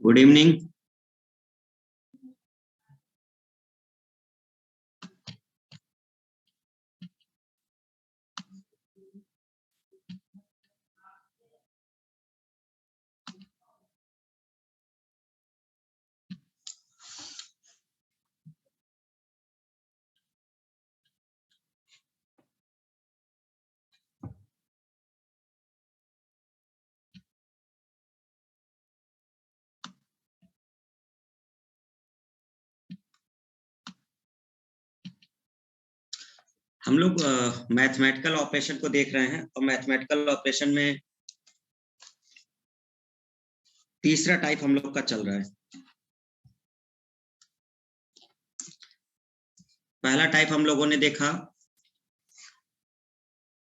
Good evening. हम लोग mathematical operation को देख रहे हैं और मैथमेटिकल ऑपरेशन में तीसरा टाइप हम लोग का चल रहा है। पहला टाइप हम लोगों ने देखा,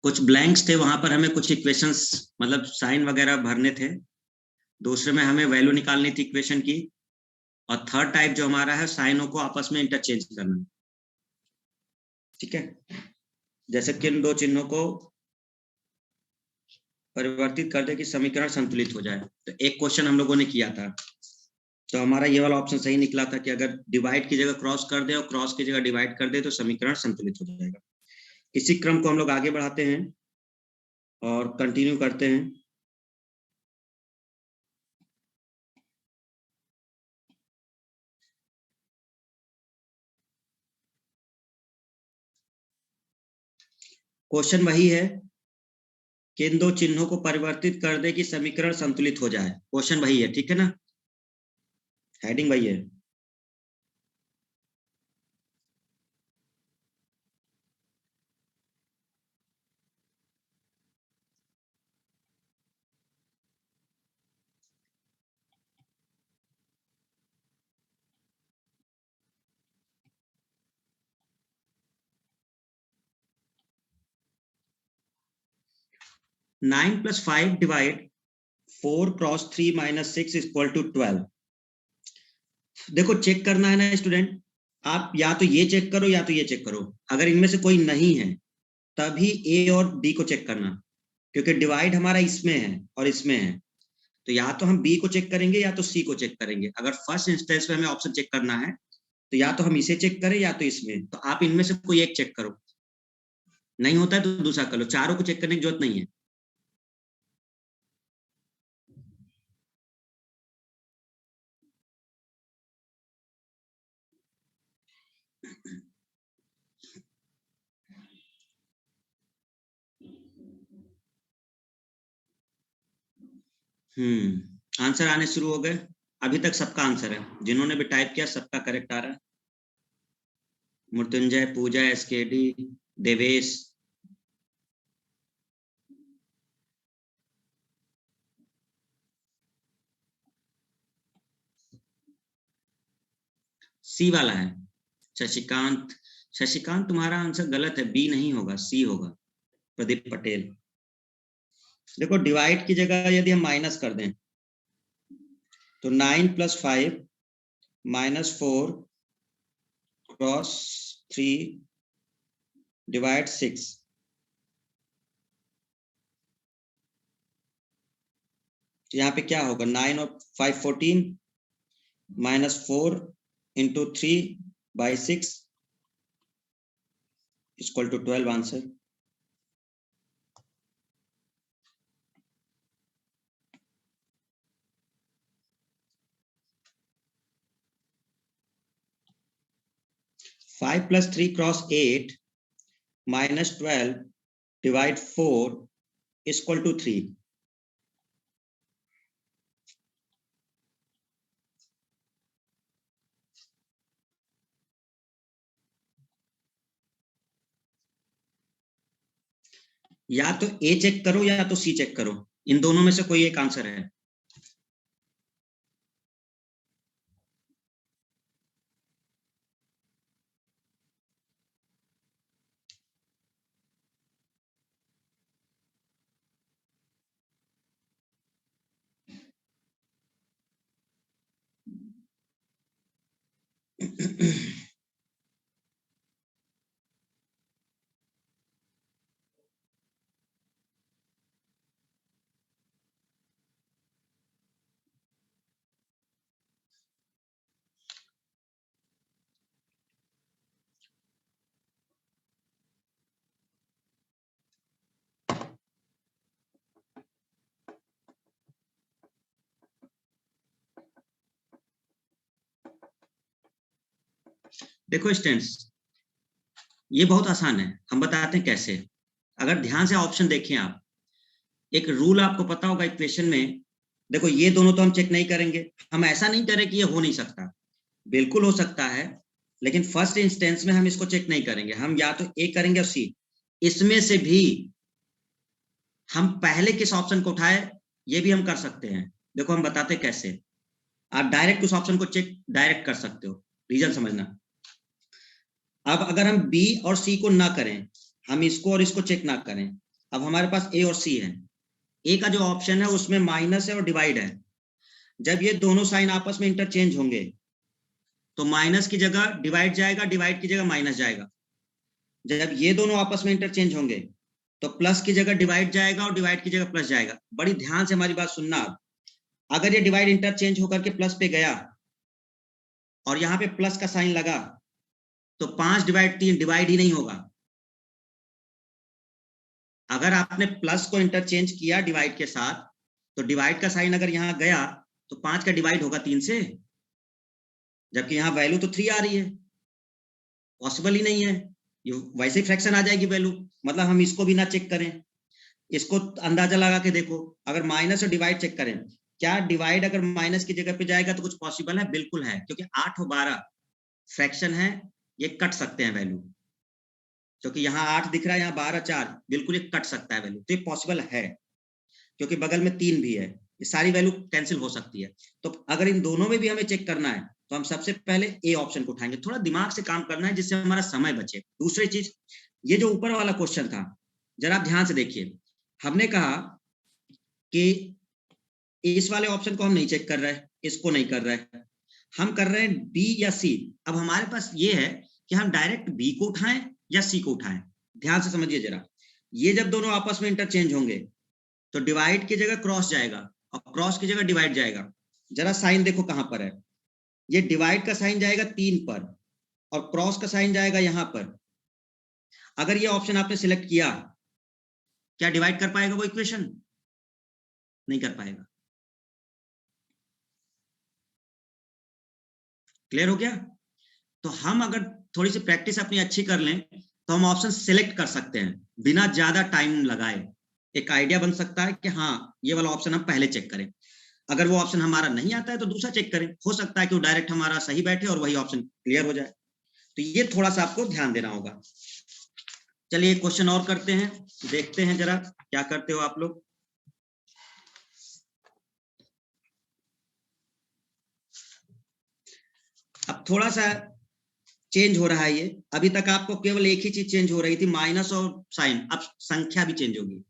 कुछ ब्लैंक्स थे, वहां पर हमें कुछ इक्वेशंस मतलब साइन वगैरह भरने थे। दूसरे में हमें वैल्यू निकालनी थी इक्वेशन की। और थर्ड टाइप जो हमारा है, साइनों को आपस में इंटरचेंज करना। ठीक है, जैसे किन दो चिन्हों को परिवर्तित कर दे कि समीकरण संतुलित हो जाए। तो एक क्वेश्चन हम लोगों ने किया था, तो हमारा ये वाला ऑप्शन सही निकला था कि अगर डिवाइड की जगह क्रॉस कर दे और क्रॉस की जगह डिवाइड कर दे तो समीकरण संतुलित हो जाएगा। इसी क्रम को हम लोग आगे बढ़ाते हैं और कंटिन्यू करते हैं। क्वेश्चन वही है कि इन दो चिन्हों को परिवर्तित कर दे कि समीकरण संतुलित हो जाए। क्वेश्चन वही है, ठीक है ना, हेडिंग वही है। Nine plus five divide 4 cross 3 minus 6 equal to 12। देखो चेक करना है ना स्टूडेंट, आप या तो ये चेक करो या तो ये चेक करो। अगर इनमें से कोई नहीं है तभी ए और बी को चेक करना, क्योंकि डिवाइड हमारा इसमें है और इसमें है। तो या तो हम बी को चेक करेंगे या तो सी को चेक करेंगे। अगर फर्स्ट इंस्टेंस में हमें ऑप्शन चेक करना है तो या तो हम इसे चेक करें या तो इसमें। तो आप इनमें से कोई एक चेक करो, नहीं होता है तो दूसरा कर लो, चारों को चेक करने की जरूरत नहीं है। आंसर आने शुरू हो गए। अभी तक सबका आंसर है, जिन्होंने भी टाइप किया सबका करेक्ट आ रहा है। मृत्युंजय, पूजा, एसकेडी, देवेश। सी वाला है शशिकांत। शशिकांत तुम्हारा आंसर गलत है, बी नहीं होगा, सी होगा। प्रदीप पटेल। देखो डिवाइड की जगह यदि हम माइनस कर दें तो 9 प्लस 5 माइनस 4 क्रॉस 3 डिवाइड 6। यहाँ पे क्या होगा, 9 और 5 14 minus 4 into 3 by 6 equal to 12 answer. Five plus 3 cross 8 minus 12 divide 4 equal to 3। या तो ए चेक करो या तो सी चेक करो, इन दोनों में से कोई एक आंसर है। देखो स्टूडेंट्स, ये बहुत आसान है, हम बताते हैं कैसे। अगर ध्यान से ऑप्शन देखें आप, एक रूल आपको पता होगा इक्वेशन में। देखो ये दोनों तो हम चेक नहीं करेंगे, हम ऐसा नहीं करें कि ये हो नहीं सकता, बिल्कुल हो सकता है, लेकिन फर्स्ट इंस्टेंस में हम इसको चेक नहीं करेंगे। हम या तो ए करेंगे और सी, इसमें से भी हम पहले किस ऑप्शन को उठाए ये भी हम कर सकते हैं। देखो हम बताते कैसे। आप डायरेक्ट उस ऑप्शन को चेक डायरेक्ट कर सकते हो, रीजन समझना। अब अगर हम बी और सी को ना करें, हम इसको और इसको चेक ना करें, अब हमारे पास ए और सी है। ए का जो ऑप्शन है उसमें माइनस है और डिवाइड है। जब ये दोनों साइन आपस में इंटरचेंज होंगे तो माइनस की जगह डिवाइड जाएगा, डिवाइड की जगह माइनस जाएगा। जब ये दोनों आपस में इंटरचेंज होंगे तो प्लस की जगह डिवाइड जाएगा और डिवाइड की जगह प्लस जाएगा। बड़ी ध्यान से हमारी बात सुनना। आप अगर ये डिवाइड इंटरचेंज होकर के प्लस पे गया और यहाँ पे प्लस का साइन लगा तो 5 डिवाइड 3 डिवाइड ही नहीं होगा। अगर आपने प्लस को इंटरचेंज किया डिवाइड के साथ तो डिवाइड का साइन अगर यहाँ गया तो 5 का डिवाइड होगा 3 से, जबकि यहाँ वैल्यू तो 3 आ रही है, पॉसिबल ही नहीं है। ये वैसे ही फ्रैक्शन आ जाएगी वैल्यू। मतलब हम इसको भी ना चेक करें, इसको अंदाजा लगा के देखो। अगर माइनस और डिवाइड चेक करें, क्या डिवाइड अगर माइनस की जगह पे जाएगा तो कुछ पॉसिबल है? बिल्कुल है, क्योंकि 8 और 12 फ्रैक्शन है, ये कट सकते हैं वैल्यू। क्योंकि यहाँ 8 दिख रहा है, यहाँ 12 4, बिल्कुल ये कट सकता है वैल्यू, तो ये पॉसिबल है। क्योंकि बगल में 3 भी है, ये सारी वैल्यू कैंसिल हो सकती है। तो अगर इन दोनों में भी हमें चेक करना है तो हम सबसे पहले ए ऑप्शन को उठाएंगे। थोड़ा दिमाग से काम करना है जिससे हमारा समय बचे। दूसरी चीज, ये जो ऊपर वाला क्वेश्चन था, जरा आप ध्यान से देखिए। हमने कहा कि इस वाले ऑप्शन को हम नहीं चेक कर रहे हैं, इसको नहीं कर रहे हैं, हम कर रहे हैं बी या सी। अब हमारे पास ये है कि हम डायरेक्ट बी को उठाएं या सी को उठाएं। ध्यान से समझिए जरा। ये जब दोनों आपस में इंटरचेंज होंगे तो डिवाइड की जगह क्रॉस जाएगा और क्रॉस की जगह डिवाइड जाएगा। जरा साइन देखो कहां पर है। ये डिवाइड का साइन जाएगा 3 पर और क्रॉस का साइन जाएगा यहां पर। अगर ये ऑप्शन आपने सिलेक्ट किया, क्या डिवाइड कर पाएगा वो इक्वेशन? नहीं कर पाएगा। क्लियर हो गया? तो हम अगर थोड़ी सी प्रैक्टिस अपनी अच्छी कर लें तो हम ऑप्शन सिलेक्ट कर सकते हैं बिना ज्यादा टाइम लगाए। एक आइडिया बन सकता है कि हाँ ये वाला ऑप्शन हम पहले चेक करें। अगर वो ऑप्शन हमारा नहीं आता है तो दूसरा चेक करें, हो सकता है कि वो डायरेक्ट हमारा सही बैठे और वही ऑप्शन क्लियर हो जाए। तो ये थोड़ा सा आपको ध्यान देना होगा। चलिए क्वेश्चन और करते हैं, देखते हैं जरा क्या करते हो आप लोग। अब थोड़ा सा चेंज हो रहा है ये। अभी तक आपको केवल एक ही चीज चेंज हो रही थी, माइनस और साइन, अब संख्या भी चेंज होगी।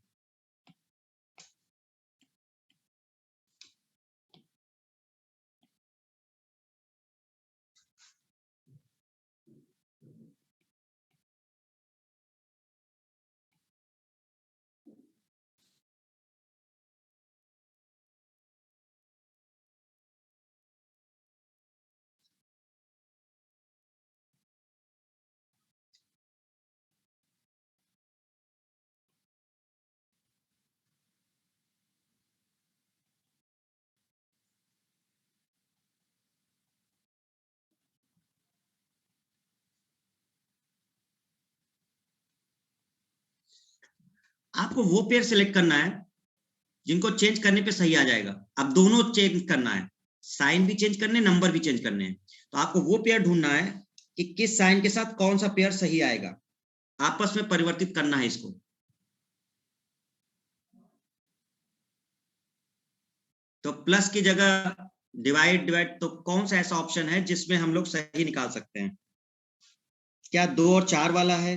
आपको वो पेयर सिलेक्ट करना है जिनको चेंज करने पे सही आ जाएगा। अब दोनों चेंज करना है, साइन भी चेंज करने, नंबर भी चेंज करने हैं। तो आपको वो पेयर ढूंढना है कि किस साइन के साथ कौन सा पेयर सही आएगा, आपस में परिवर्तित करना है इसको। तो प्लस की जगह डिवाइड, डिवाइड तो कौन सा ऐसा ऑप्शन है जिसमें हम लोग सही निकाल सकते हैं? क्या 2 और 4 वाला है?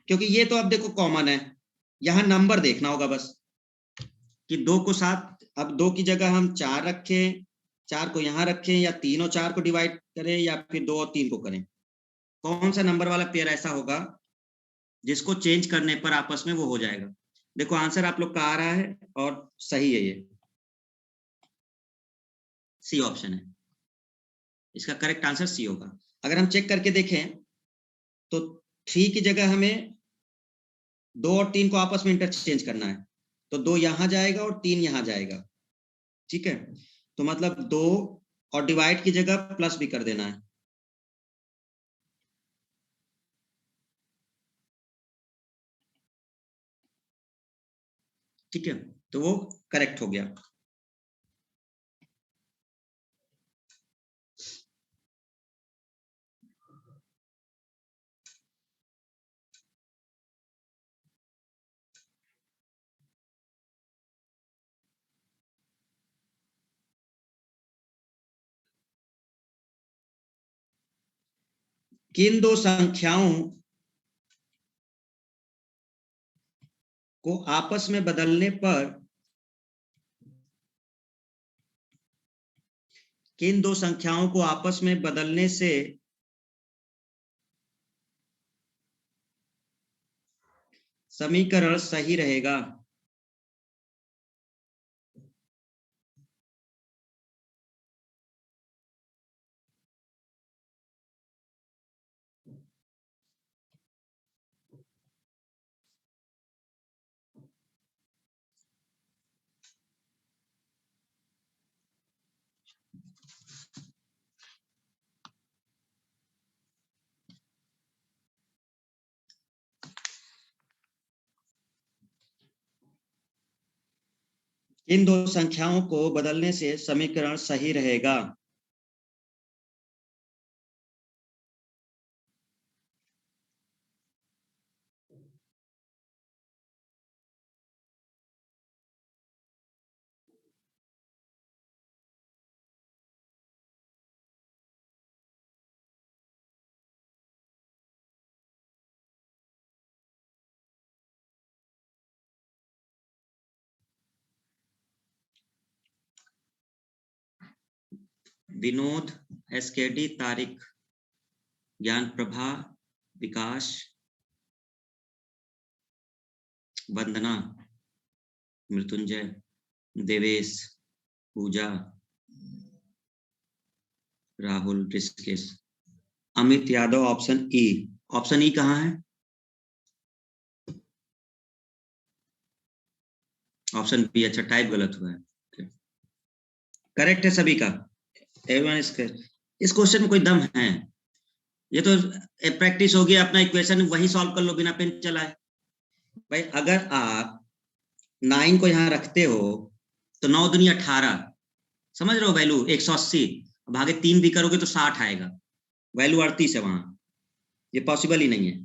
क्योंकि ये तो अब देखो कॉमन है, यहां नंबर देखना होगा बस कि 2 को 7, अब 2 की जगह हम 4 रखें 4 को यहाँ रखें या 3 और 4 को डिवाइड करें या फिर 2 और 3 को करें, कौन सा नंबर वाला पेयर ऐसा होगा जिसको चेंज करने पर आपस में वो हो जाएगा? देखो आंसर आप लोग का आ रहा है और सही है, ये सी ऑप्शन है, इसका करेक्ट आंसर सी होगा। अगर हम चेक करके देखें तो 3 की जगह हमें 2 और 3 को आपस में इंटरचेंज करना है, तो 2 यहां जाएगा और 3 यहां जाएगा, ठीक है। तो मतलब 2 और डिवाइड की जगह प्लस भी कर देना है, ठीक है, तो वो करेक्ट हो गया। किन दो संख्याओं को आपस में बदलने पर, किन दो संख्याओं को आपस में बदलने से समीकरण सही रहेगा? किन दो संख्याओं को बदलने से समीकरण सही रहेगा? Vinod, SKD, Tariq, Gyan Prabha, Vikas, Vandana, Mrityunjay, Devesh, Pooja, Rahul, Rishikesh, Amit Yadav, option E. Option E कहाँ है? ऑप्शन बी, अच्छा टाइप गलत हुआ है, करेक्ट है सभी का। Everyone is correct. इस क्वेश्चन में कोई दम है? ये तो प्रैक्टिस होगी, अपना इक्वेशन वही सॉल्व कर लो बिना पेन चलाए। भाई अगर आप 9 को यहाँ रखते हो तो 9 दूनी 18, समझ रहे हो, वैल्यू 180, भागे 3 भी करोगे तो 60 आएगा, वैल्यू 38 है वहां, ये पॉसिबल ही नहीं है।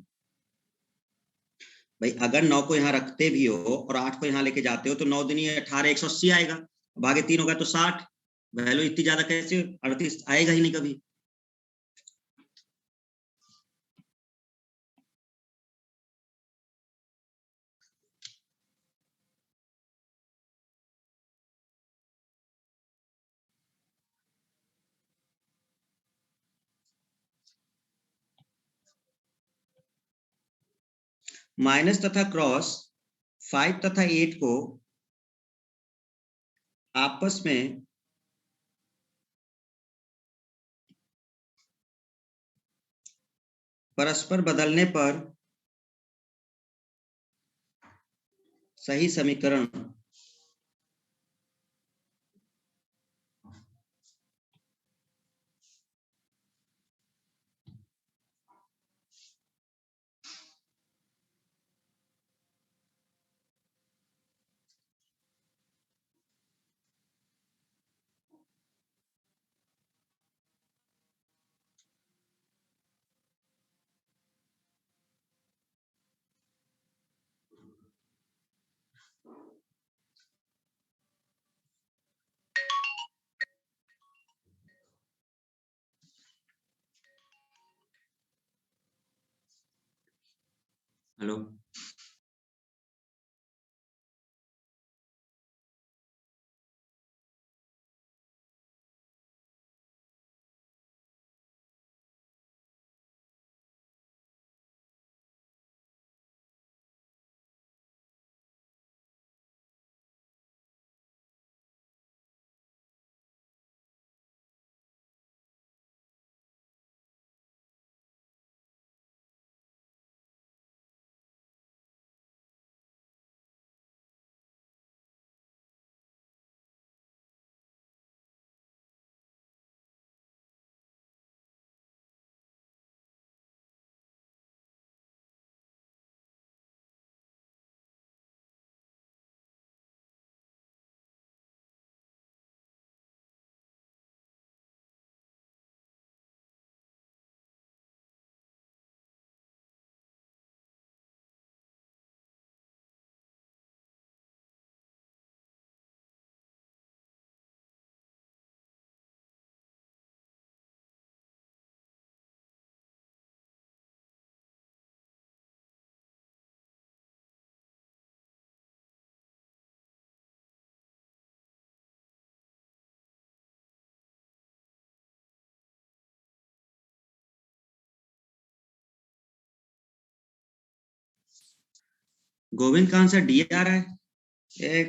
भाई अगर 9 को यहाँ रखते भी हो और 8 को यहाँ लेके जाते हो तो 9 दूनी 18, 180 आएगा, भागे 3 होगा तो 60, वैल्यू इतनी ज्यादा कैसे, 38 आएगा ही नहीं कभी। माइनस तथा क्रॉस 5 तथा 8 को आपस में परस्पर बदलने पर सही समीकरण हेलो। गोविंद का आंसर डी आ रहा है। ये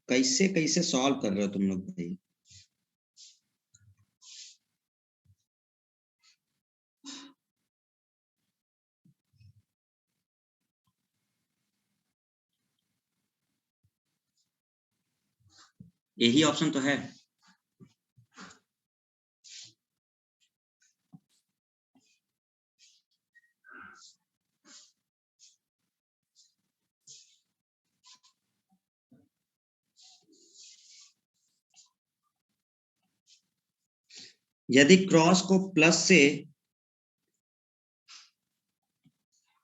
कैसे कैसे सॉल्व कर रहे हो तुम लोग भाई। यही ऑप्शन तो है। यदि क्रॉस को प्लस से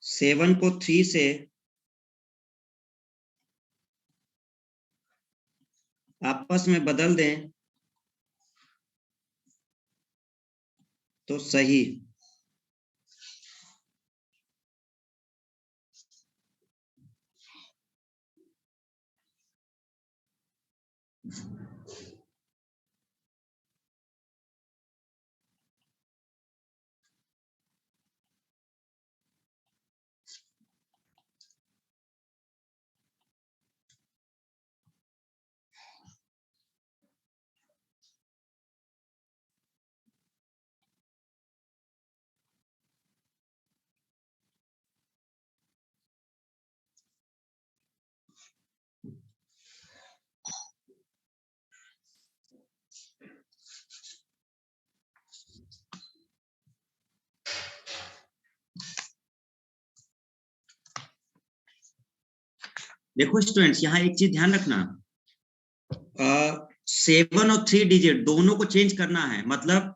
7 को 3 से आपस में बदल दें तो सही। देखो स्टूडेंट्स, यहाँ एक चीज ध्यान रखना, 7 और 3 डिजिट दोनों को चेंज करना है। मतलब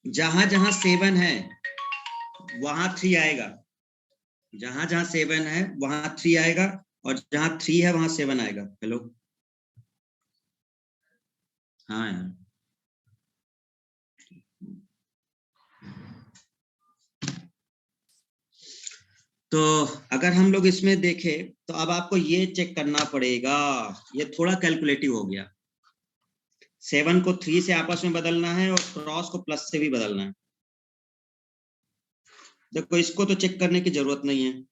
जहां जहां 7 है वहां 3 आएगा, जहां जहां 7 है वहां 3 आएगा, और जहां 3 है वहां 7 आएगा। हेलो, हाँ यार। तो अगर हम लोग इसमें देखें तो अब आपको ये चेक करना पड़ेगा, ये थोड़ा कैलकुलेटिव हो गया। 7 को 3 से आपस में बदलना है और क्रॉस को प्लस से भी बदलना है। देखो इसको तो चेक करने की जरूरत नहीं है,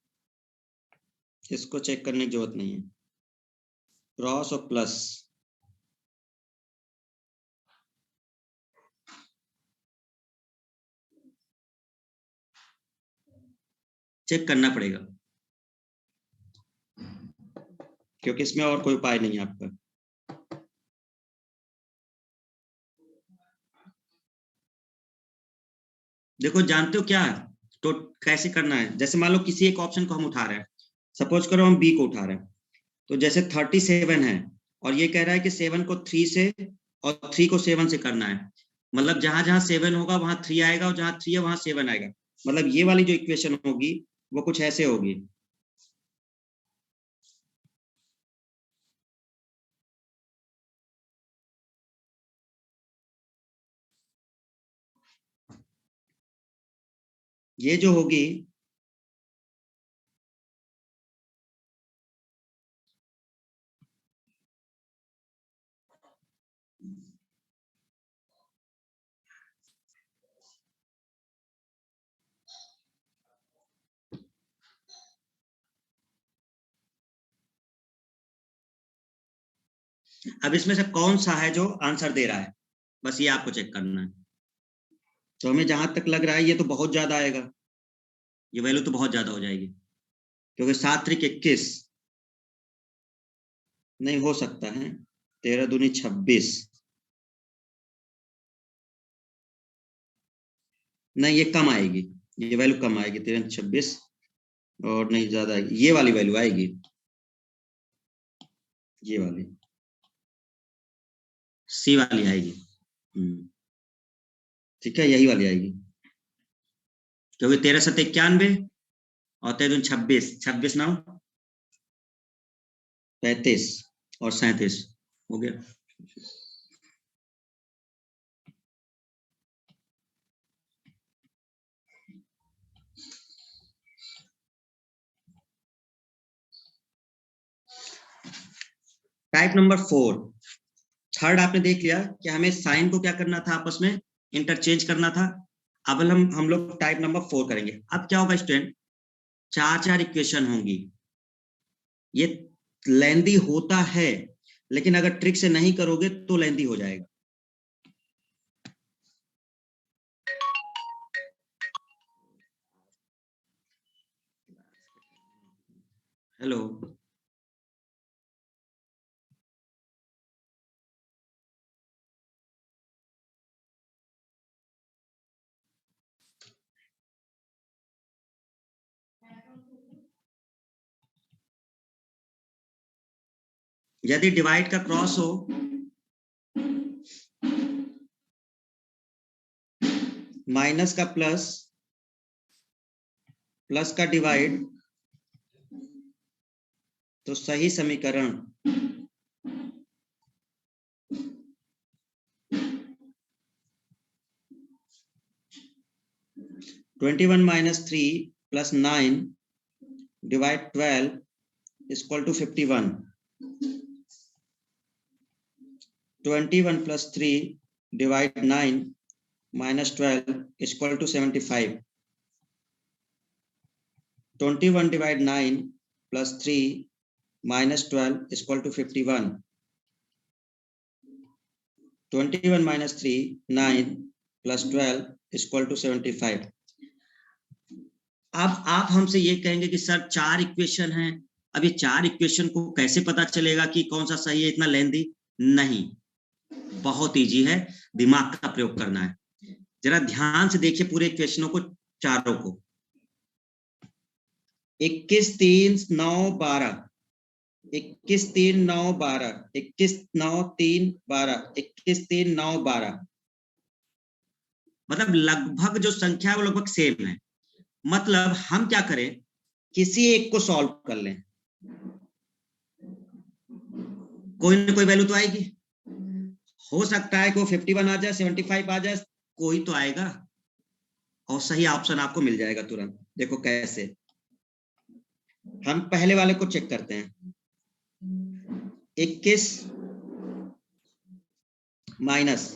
इसको चेक करने की जरूरत नहीं है। क्रॉस और प्लस चेक करना पड़ेगा, क्योंकि इसमें और कोई उपाय नहीं है आपका। देखो जानते हो क्या, तो कैसे करना है, जैसे मान लो किसी एक ऑप्शन को हम उठा रहे हैं, सपोज करो हम बी को उठा रहे हैं, तो जैसे 37 है और ये कह रहा है कि 7 को 3 से और 3 को 7 से करना है। मतलब जहां जहां 7 होगा वहां 3 आएगा, और जहां 3 है वहां 7 आएगा। मतलब ये वाली जो इक्वेशन होगी वो कुछ ऐसे होगी। ये जो होगी, अब इसमें से कौन सा है जो आंसर दे रहा है, बस ये आपको चेक करना है। तो हमें जहां तक लग रहा है ये तो बहुत ज्यादा आएगा, ये वैल्यू तो बहुत ज्यादा हो जाएगी, क्योंकि 7 3 21 नहीं हो सकता है। 13 दूनी 26, नहीं ये कम आएगी, ये वैल्यू कम आएगी। 13 26 और नहीं ज्यादा आएगी, ये वाली वैल्यू आएगी, ये वाली सी वाली आएगी। ठीक है, यही वाली आएगी, क्योंकि 13 7 91 और 13 26, 26 9 35 और 37 हो गया। टाइप नंबर 4, थर्ड आपने देख लिया कि हमें साइन को क्या करना था, आपस में इंटरचेंज करना था। अब हम लोग टाइप नंबर 4 करेंगे। अब क्या होगा स्टूडेंट, 4 इक्वेशन होंगी। ये लेंदी होता है, लेकिन अगर ट्रिक से नहीं करोगे तो लेंदी हो जाएगा। हेलो, यदि डिवाइड का क्रॉस हो, माइनस का प्लस, प्लस का डिवाइड, तो सही समीकरण 21 - 3 + 9 divide 12 is equal to 51. 21 + 3 divide 9 minus 12 is equal to 75. 21 divide 9 plus 3 minus 12 is equal to 51. 21 minus 3, 9 plus 12 is equal to 75. अब आप हमसे ये कहेंगे कि सर 4 इक्वेशन हैं, अब ये 4 इक्वेशन को कैसे पता चलेगा कि कौन सा सही है, इतना लेंदी नहीं, बहुत इजी है, दिमाग का प्रयोग करना है। जरा ध्यान से देखिए पूरे इक्वेशनों को, चारों को। 21 3 9 12, 21 3 9 12, 21 9 3 12, 21 3 9 12, मतलब लगभग जो संख्या है वो लगभग सेम है। मतलब हम क्या करें, किसी एक को सॉल्व कर लें, कोई ना कोई वैल्यू तो आएगी। हो सकता है कोई 51 आ जाए, 75 आ जाए, कोई तो आएगा और सही ऑप्शन आपको मिल जाएगा तुरंत। देखो कैसे, हम पहले वाले को चेक करते हैं। 21 माइनस,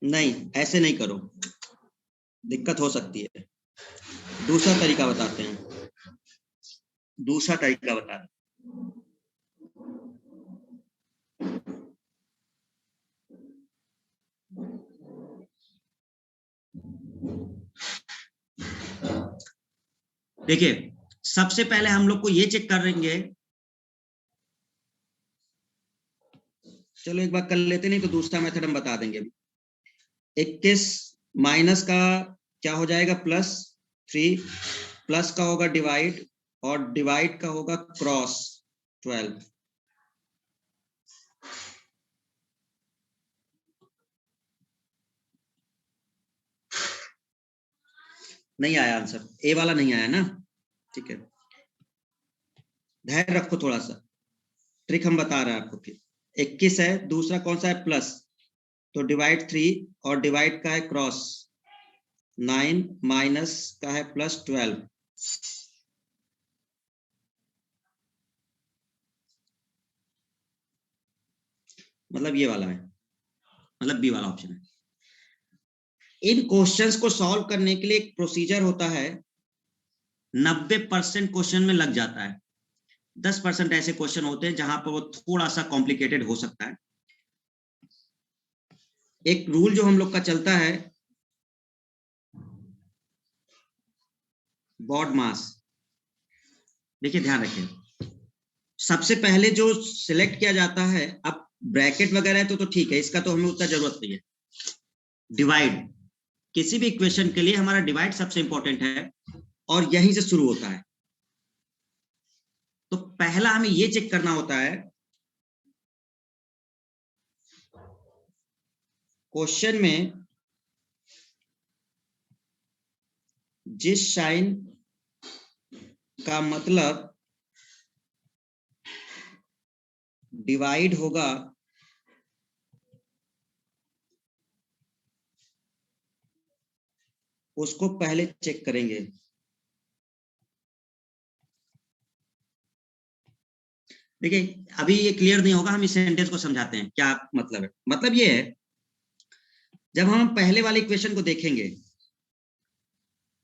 नहीं ऐसे नहीं करो, दिक्कत हो सकती है। दूसरा तरीका बताते हैं, दूसरा तरीका बता रहे। देखिए सबसे पहले हम लोग को ये चेक करेंगे, चलो एक बार कर लेते, नहीं तो दूसरा मेथड हम बता देंगे। 21 माइनस का क्या हो जाएगा, +3, प्लस का होगा डिवाइड, और डिवाइड का होगा क्रॉस 12। नहीं आया आंसर, ए वाला नहीं आया ना, ठीक है, धैर्य रखो थोड़ा सा, ट्रिक हम बता रहे हैं आपको। फिर 21 है, दूसरा कौन सा है, प्लस, तो डिवाइड 3, और डिवाइड का है क्रॉस 9, माइनस का है +12। मतलब ये वाला है, मतलब बी वाला ऑप्शन है। इन क्वेश्चंस को सॉल्व करने के लिए एक प्रोसीजर होता है, 90% क्वेश्चन में लग जाता है, 10% ऐसे क्वेश्चन होते हैं जहां पर वो थोड़ा सा कॉम्प्लिकेटेड हो सकता है। एक रूल जो हम लोग का चलता है, बॉड मास, देखिए ध्यान रखें, सबसे पहले जो सिलेक्ट किया जाता है, अब ब्रैकेट वगैरह है तो ठीक है, इसका तो हमें उतना जरूरत नहीं है। डिवाइड, किसी भी इक्वेशन के लिए हमारा डिवाइड सबसे इंपॉर्टेंट है और यहीं से शुरू होता है। तो पहला हमें ये चेक करना होता है, क्वेश्चन में जिस साइन का मतलब डिवाइड होगा उसको पहले चेक करेंगे। देखिए अभी ये क्लियर नहीं होगा, हम इस सेंटेंस को समझाते हैं क्या मतलब है। मतलब ये है, जब हम पहले वाले इक्वेशन को देखेंगे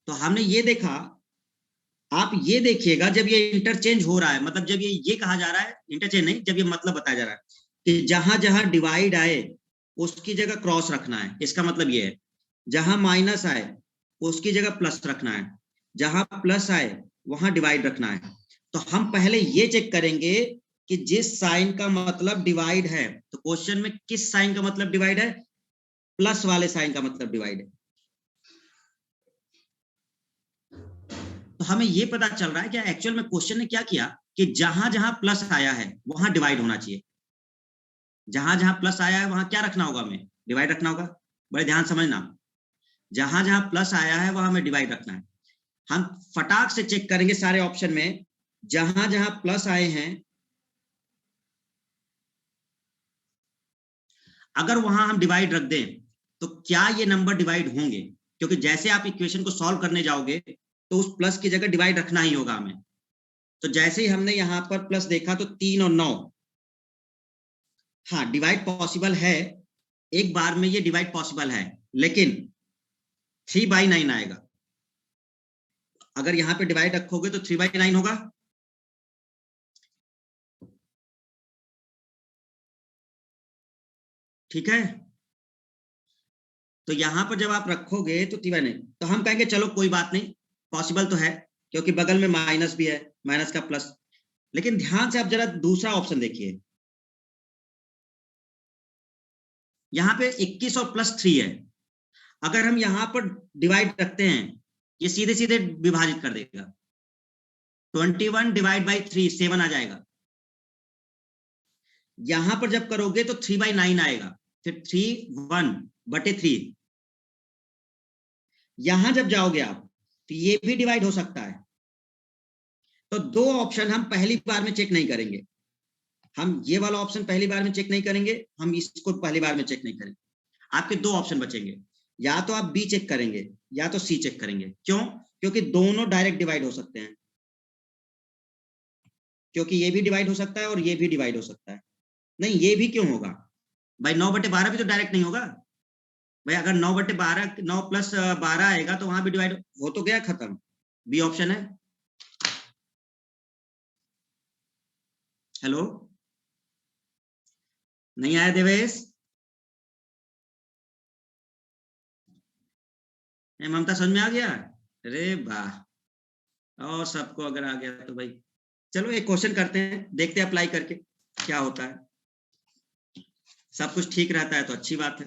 तो हमने ये देखा, आप ये देखिएगा जब ये इंटरचेंज हो रहा है, मतलब जब ये कहा जा रहा है, इंटरचेंज नहीं, जब ये मतलब बताया जा रहा है कि जहां जहां डिवाइड आए उसकी जगह क्रॉस रखना है, इसका मतलब ये है जहां माइनस आए उसकी जगह प्लस रखना है, जहां प्लस आए वहां डिवाइड रखना है। तो हम पहले ये चेक करेंगे कि जिस साइन का मतलब डिवाइड है, तो क्वेश्चन में किस साइन का मतलब डिवाइड है, प्लस वाले साइन का मतलब डिवाइड है। तो हमें ये पता चल रहा है कि एक्चुअल में क्वेश्चन ने क्या किया कि जहां जहां प्लस आया है वहां डिवाइड होना चाहिए, जहां जहां प्लस आया है वहां क्या रखना होगा, हमें डिवाइड रखना होगा। बड़े ध्यान समझना, जहां जहां प्लस आया है वहां हमें डिवाइड रखना है। हम फटाक से चेक करेंगे सारे ऑप्शन में, जहां जहां प्लस आए हैं अगर वहां हम डिवाइड रख दें तो क्या ये नंबर डिवाइड होंगे, क्योंकि जैसे आप इक्वेशन को सॉल्व करने जाओगे तो उस प्लस की जगह डिवाइड रखना ही होगा हमें। तो जैसे ही हमने यहां पर प्लस देखा तो 3 और 9, हाँ डिवाइड पॉसिबल है, एक बार में ये डिवाइड पॉसिबल है, लेकिन 3/9 आएगा। अगर यहां पे डिवाइड रखोगे तो 3/9 होगा। ठीक है, तो यहां पर जब आप रखोगे तो 3/9, तो हम कहेंगे चलो कोई बात नहीं, पॉसिबल तो है, क्योंकि बगल में माइनस भी है, माइनस का प्लस। लेकिन ध्यान से आप जरा दूसरा ऑप्शन देखिए, यहाँ पे 21 और +3 है। अगर हम यहाँ पर डिवाइड रखते हैं, ये सीधे सीधे विभाजित कर देगा, 21 डिवाइड बाई 3 7 आ जाएगा। यहां पर जब करोगे तो 3/9 आएगा, फिर 3 1/3। यहां जब जाओगे आप तो ये भी डिवाइड हो सकता है। तो दो ऑप्शन हम पहली बार में चेक नहीं करेंगे, हम ये वाला ऑप्शन पहली बार में चेक नहीं करेंगे, हम इसको पहली बार में चेक नहीं करेंगे। आपके दो ऑप्शन बचेंगे, या तो आप बी चेक करेंगे या तो सी चेक करेंगे। क्यों? क्योंकि दोनों डायरेक्ट डिवाइड हो सकते हैं, क्योंकि ये भी डिवाइड हो सकता है और ये भी डिवाइड हो सकता है। नहीं, ये भी क्यों होगा भाई, 9/12 भी तो डायरेक्ट नहीं होगा भाई। अगर 9/12 9 + 12 आएगा तो वहां भी डिवाइड हो तो गया, खत्म। बी ऑप्शन है। हेलो, नहीं आया देवेश? ममता समझ में आ गया? अरे वाह, और सबको अगर आ गया तो भाई चलो एक क्वेश्चन करते हैं, देखते हैं अप्लाई करके क्या होता है। सब कुछ ठीक रहता है तो अच्छी बात है।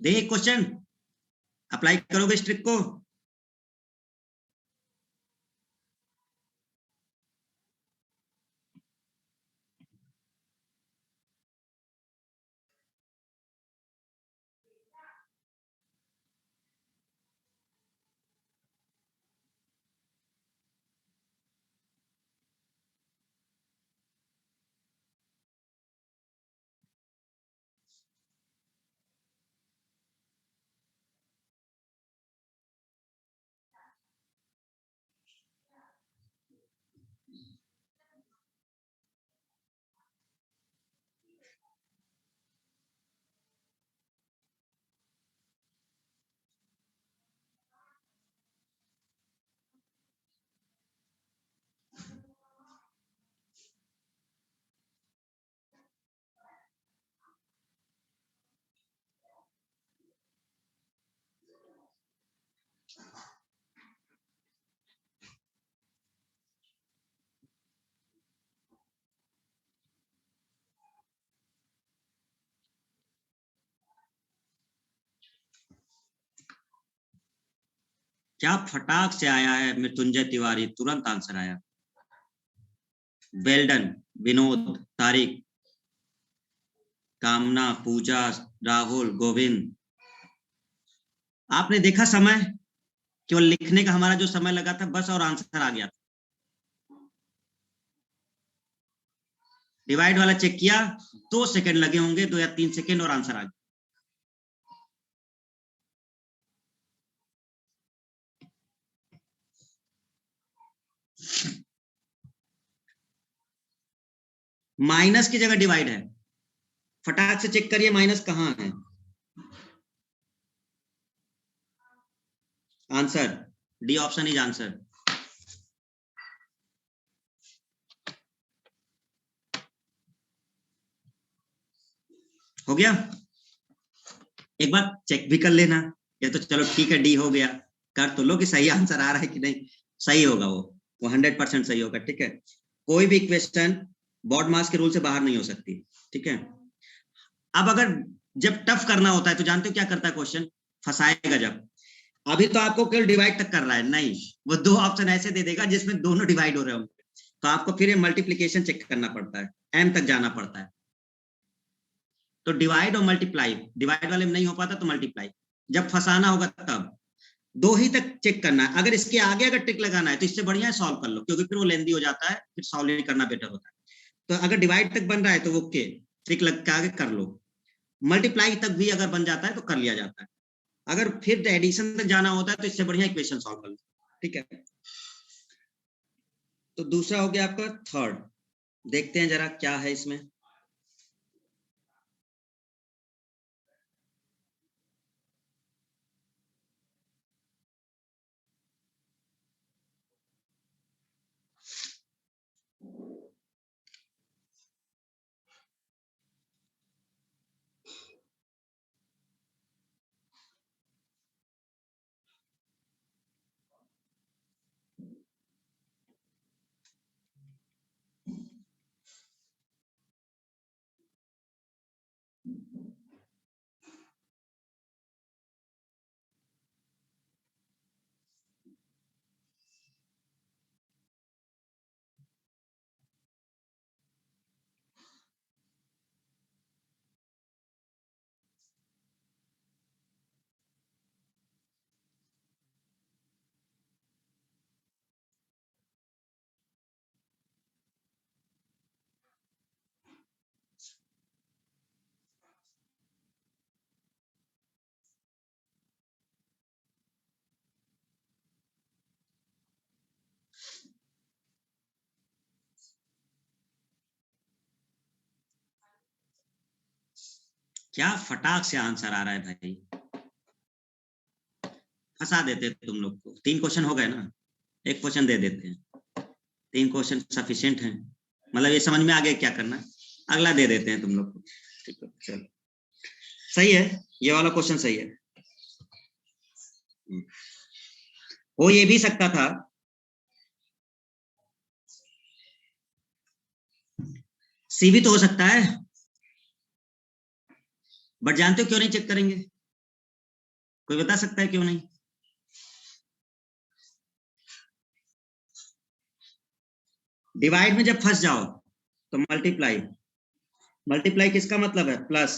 देखिए क्वेश्चन, अप्लाई करोगे इस ट्रिक को? क्या फटाक से आया है मृत्युंजय तिवारी, तुरंत आंसर आया। वेल्डन, विनोद, तारिक, कामना, पूजा, राहुल, गोविंद। आपने देखा समय, केवल लिखने का हमारा जो समय लगा था बस, और आंसर आ गया था। डिवाइड वाला चेक किया, 2 सेकंड लगे होंगे, 2 या 3 सेकंड, और आंसर आ गया। माइनस की जगह डिवाइड है, फटाक से चेक करिए माइनस कहाँ है। Answer D option is answer. हो गया, एक बार चेक भी कर लेना। ये तो चलो ठीक है, डी हो गया, कर तो लो कि सही आंसर आ रहा है कि नहीं। सही होगा वो 100% सही होगा। ठीक है, कोई भी इक्वेशन बॉड मास के रूल से बाहर नहीं हो सकती। ठीक है, अब अगर जब टफ करना होता है तो जानते हो क्या करता है क्वेश्चन, फंसाएगा। जब अभी तो आपको केवल डिवाइड तक कर रहा है, नहीं, वो दो ऑप्शन ऐसे दे देगा जिसमें दोनों डिवाइड हो रहे होंगे, तो आपको फिर ये मल्टीप्लीकेशन चेक करना पड़ता है, एम तक जाना पड़ता है। तो डिवाइड और मल्टीप्लाई, डिवाइड वाले में नहीं हो पाता तो मल्टीप्लाई, जब फंसाना होगा तब दो ही तक चेक करना है। अगर इसके आगे अगर ट्रिक लगाना है तो इससे बढ़िया है सॉल्व कर लो, क्योंकि फिर वो लेंदी हो जाता है, फिर सॉल्व करना बेटर होता है। तो अगर डिवाइड तक बन रहा है तो ओके, ट्रिक लग के आगे कर लो। मल्टीप्लाई तक भी अगर बन जाता है तो कर लिया जाता है। अगर फिर एडिशन तक जाना होता है तो इससे बढ़िया इक्वेशन सॉल्व कर लो। ठीक है, तो दूसरा हो गया आपका थर्ड। देखते हैं जरा क्या है इसमें। क्या फटाक से आंसर आ रहा है भाई, फंसा देते तुम लोग को। 3 क्वेश्चन हो गए ना, एक क्वेश्चन दे देते हैं। 3 क्वेश्चन सफिशियंट है, मतलब ये समझ में आ गया क्या करना है। अगला दे देते हैं तुम लोग को। ठीक है, चलो सही है, ये वाला क्वेश्चन सही है। हो ये भी सकता था, सी भी तो हो सकता है, बट जानते हो क्यों नहीं चेक करेंगे? कोई बता सकता है क्यों नहीं? डिवाइड में जब फंस जाओ तो मल्टीप्लाई, मल्टीप्लाई किसका मतलब है? प्लस।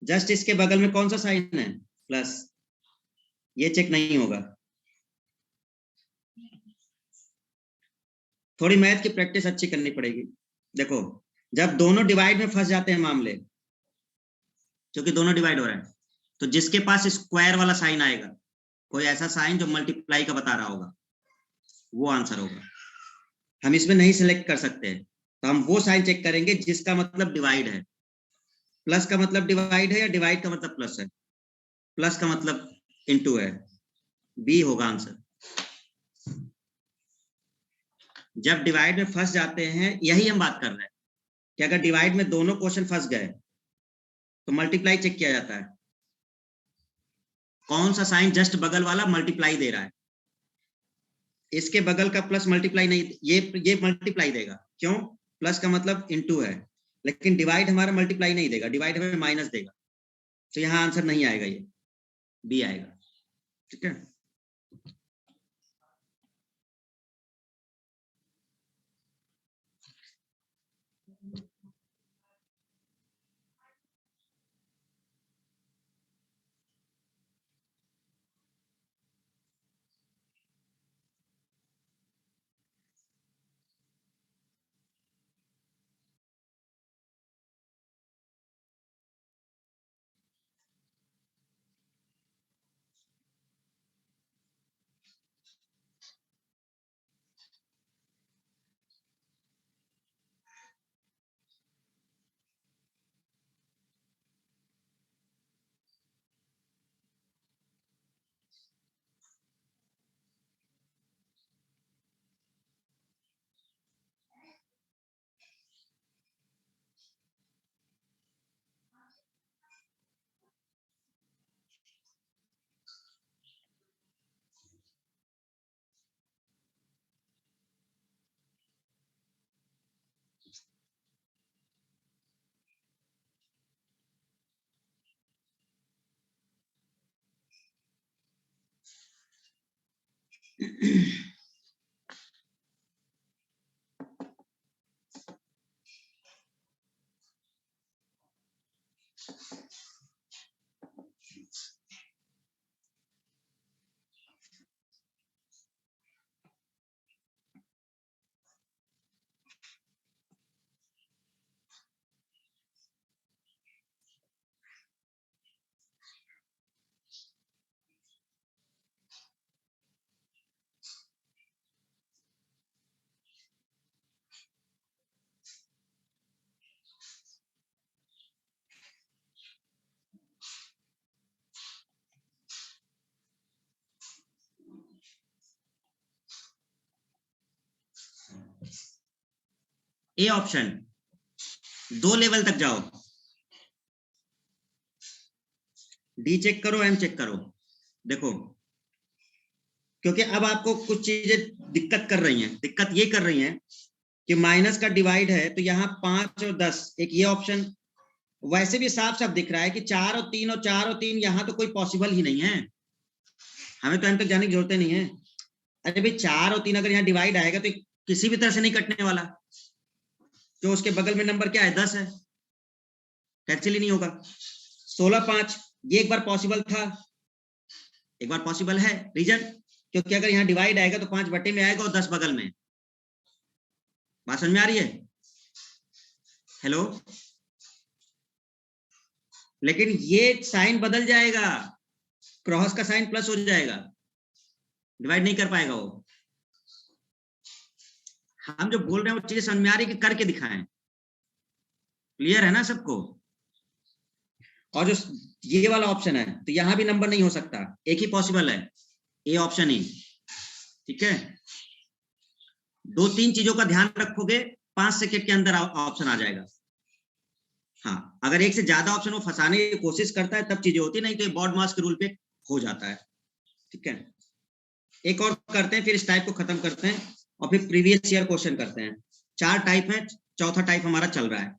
जस्ट इसके बगल में कौन सा साइन है? प्लस। ये चेक नहीं होगा। थोड़ी मैथ की प्रैक्टिस अच्छी करनी पड़ेगी। देखो, जब दोनों डिवाइड में फंस जाते हैं मामले, क्योंकि दोनों डिवाइड हो रहे हैं, तो जिसके पास स्क्वायर वाला साइन आएगा, कोई ऐसा साइन जो मल्टीप्लाई का बता रहा होगा, वो आंसर होगा। हम इसमें नहीं सिलेक्ट कर सकते हैं, तो हम वो साइन चेक करेंगे जिसका मतलब डिवाइड है। प्लस का मतलब डिवाइड है या डिवाइड का मतलब प्लस है? प्लस का मतलब इनटू है, बी होगा आंसर। जब डिवाइड में फंस जाते हैं, यही हम बात कर रहे हैं कि अगर डिवाइड में दोनों क्वेश्चन फंस गए तो मल्टीप्लाई चेक किया जाता है। कौन सा साइन जस्ट बगल वाला मल्टीप्लाई दे रहा है, इसके बगल का प्लस मल्टीप्लाई नहीं, ये मल्टीप्लाई देगा। क्यों? प्लस का मतलब इनटू है, लेकिन डिवाइड हमारा मल्टीप्लाई नहीं देगा, डिवाइड हमें माइनस देगा। तो यहाँ आंसर नहीं आएगा, ये बी आएगा। ठीक है, ए ऑप्शन, 2 लेवल तक जाओ, डी चेक करो, एम चेक करो। देखो, क्योंकि अब आपको कुछ चीजें दिक्कत कर रही हैं। दिक्कत ये कर रही हैं कि माइनस का डिवाइड है तो यहाँ 5 और 10, एक ये ऑप्शन। वैसे भी साफ साफ दिख रहा है कि 4 और 3 और 4 और 3 यहाँ तो कोई पॉसिबल ही नहीं है, हमें तो एम तक जाने की जरूरत नहीं है। अरे भाई 4 और 3 अगर यहाँ डिवाइड आएगा तो किसी भी तरह से नहीं कटने वाला, तो उसके बगल में नंबर क्या है, 10 है, कैंसिल ही नहीं होगा। 16 5 ये एक बार पॉसिबल था, एक बार पॉसिबल है। रीजन, क्योंकि अगर यहाँ डिवाइड आएगा तो 5 बटे में आएगा और 10 बगल में। बात समझ में आ रही है? हेलो? लेकिन ये साइन बदल जाएगा, क्रॉस का साइन प्लस हो जाएगा, डिवाइड नहीं कर पाएगा वो। हम जो बोल रहे हैं वो चीजें समझ में आ रही है कि करके दिखाएं। क्लियर है ना सबको? और जो ये वाला ऑप्शन है तो यहां भी नंबर नहीं हो सकता, एक ही पॉसिबल है, ए ऑप्शन ही। ठीक है, 2-3 चीजों का ध्यान रखोगे, 5 सेकंड के अंदर ऑप्शन आ जाएगा। हाँ, अगर एक से ज्यादा ऑप्शन वो फंसाने की कोशिश करता है तब चीजें होती, नहीं तो बॉड मास के रूल पे हो जाता है। ठीक है, एक और करते हैं, फिर इस टाइप को खत्म करते हैं और फिर प्रीवियस ईयर क्वेश्चन करते हैं। 4 टाइप है, चौथा टाइप हमारा चल रहा है।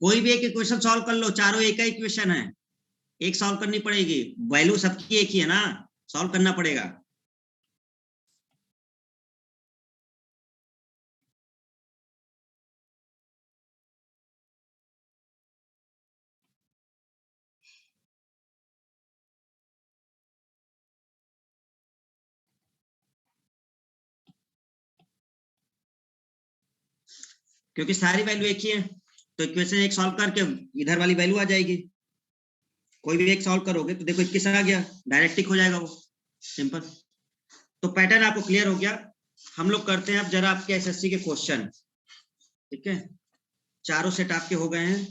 कोई भी एक इक्वेशन सॉल्व कर लो, चारों एक ही इक्वेशन है, एक सॉल्व करनी पड़ेगी, वैल्यू सबकी एक ही है ना, सॉल्व करना पड़ेगा। क्योंकि सारी वैल्यू एक ही है, तो इक्वेशन एक सॉल्व करके इधर वाली वैल्यू आ जाएगी। कोई भी एक सॉल्व करोगे तो देखो 21 आ गया, डायरेक्ट टिक हो जाएगा वो, सिंपल। तो पैटर्न आपको क्लियर हो गया। हम लोग करते हैं अब जरा आपके एसएससी के क्वेश्चन। ठीक है, चारों सेट आपके हो गए हैं।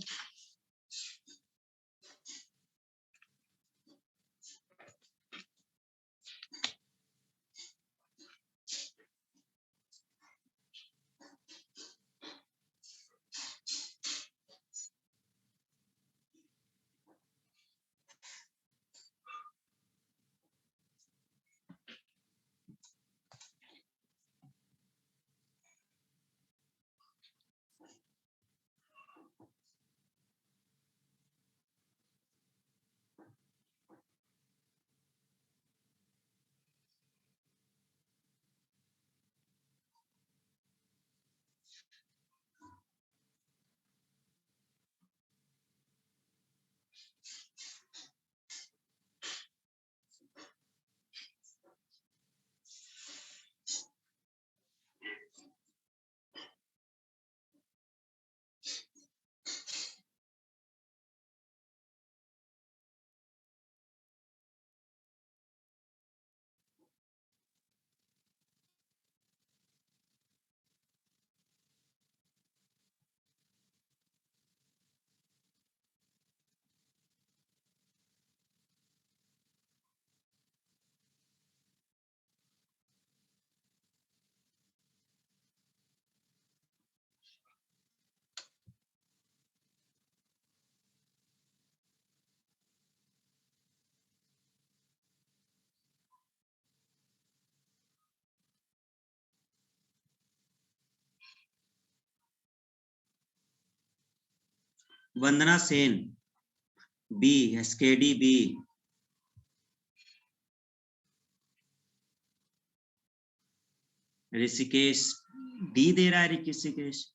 Vandana Sen B, SKD B, Rishikesh D दे रहा है, ऋषिकेश